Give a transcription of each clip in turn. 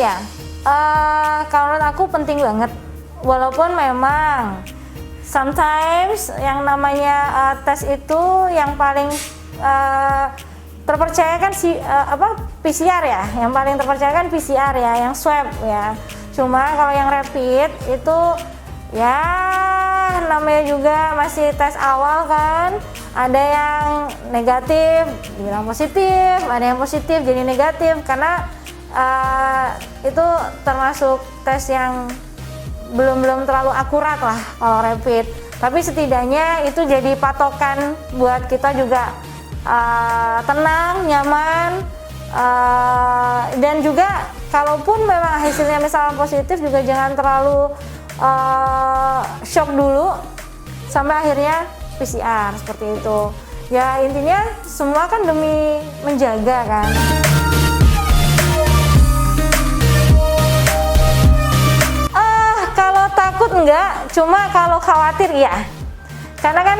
ya, kalau menurut aku penting banget. Walaupun memang sometimes yang namanya tes itu yang paling terpercaya kan PCR ya, yang paling terpercaya kan PCR ya, yang swab ya. Cuma kalau yang rapid itu ya namanya juga masih tes awal kan, ada yang negatif bilang positif, ada yang positif jadi negatif, karena itu termasuk tes yang belum terlalu akurat lah kalau rapid. Tapi setidaknya itu jadi patokan buat kita juga tenang, nyaman, dan juga kalaupun memang hasilnya misalnya positif juga jangan terlalu shock dulu sampai akhirnya PCR seperti itu. Ya intinya semua kan demi menjaga kan. Kalau takut enggak, cuma kalau khawatir ya. Karena kan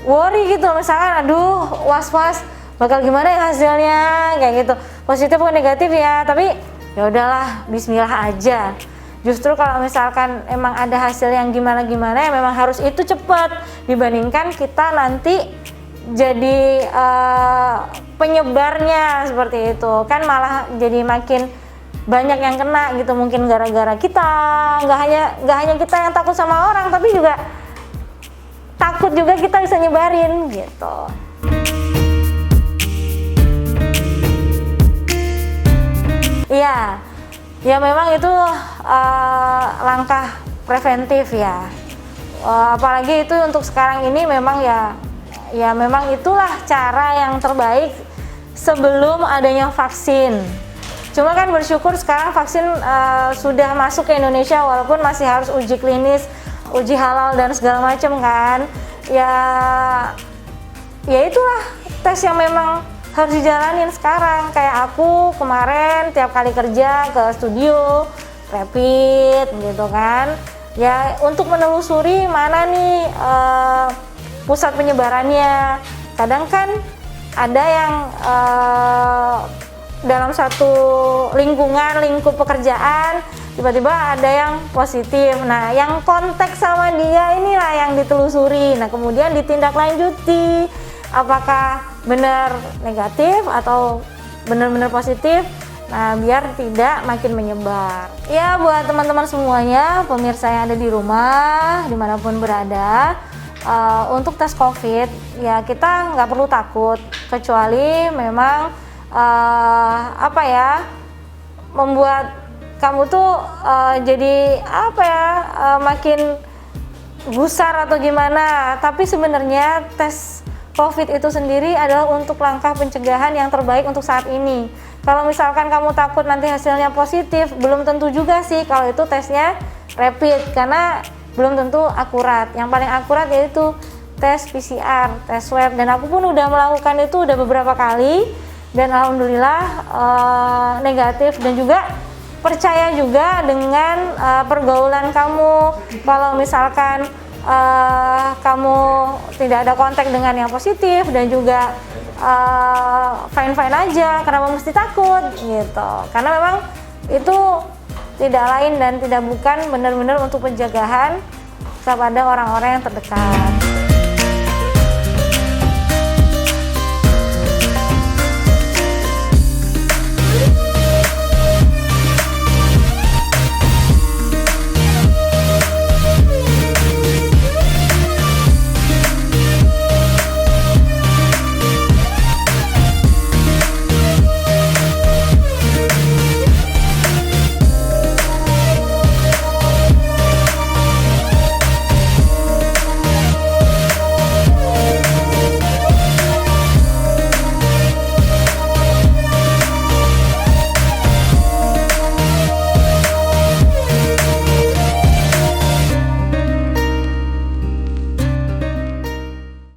worry gitu, misalkan aduh was-was bakal gimana ya hasilnya kayak gitu, positif atau negatif ya, tapi ya udahlah bismillah aja. Justru kalau misalkan emang ada hasil yang gimana-gimana ya memang harus itu cepat dibandingkan kita nanti jadi penyebarnya seperti itu kan, malah jadi makin banyak yang kena gitu, mungkin gara-gara kita nggak hanya kita yang takut sama orang, tapi juga takut juga kita bisa nyebarin gitu. Iya, ya memang itu langkah preventif ya. Apalagi itu untuk sekarang ini memang ya memang itulah cara yang terbaik sebelum adanya vaksin. Cuma kan bersyukur sekarang vaksin sudah masuk ke Indonesia walaupun masih harus uji klinis, uji halal dan segala macam kan. Ya itulah tes yang memang harus dijalanin sekarang. Kayak aku kemarin tiap kali kerja ke studio rapid gitu kan. Ya untuk menelusuri mana nih pusat penyebarannya. Kadang kan ada yang dalam satu lingkup pekerjaan tiba-tiba ada yang positif. Nah, yang kontak sama dia inilah yang ditelusuri. Nah, kemudian ditindaklanjuti apakah benar negatif atau benar-benar positif. Nah, biar tidak makin menyebar. Ya, buat teman-teman semuanya, pemirsa yang ada di rumah, dimanapun berada, untuk tes COVID, ya kita nggak perlu takut, kecuali memang membuat kamu tuh jadi makin gusar atau gimana. Tapi sebenarnya tes COVID itu sendiri adalah untuk langkah pencegahan yang terbaik untuk saat ini. Kalau misalkan kamu takut nanti hasilnya positif, belum tentu juga sih kalau itu tesnya rapid, karena belum tentu akurat. Yang paling akurat yaitu tes PCR, tes swab, dan aku pun udah melakukan itu udah beberapa kali dan alhamdulillah negatif. Dan juga percaya juga dengan pergaulan kamu. Kalau misalkan kamu tidak ada kontak dengan yang positif dan juga fine-fine aja, kenapa mesti takut gitu. Karena memang itu tidak lain dan tidak bukan benar-benar untuk pencegahan kepada orang-orang yang terdekat.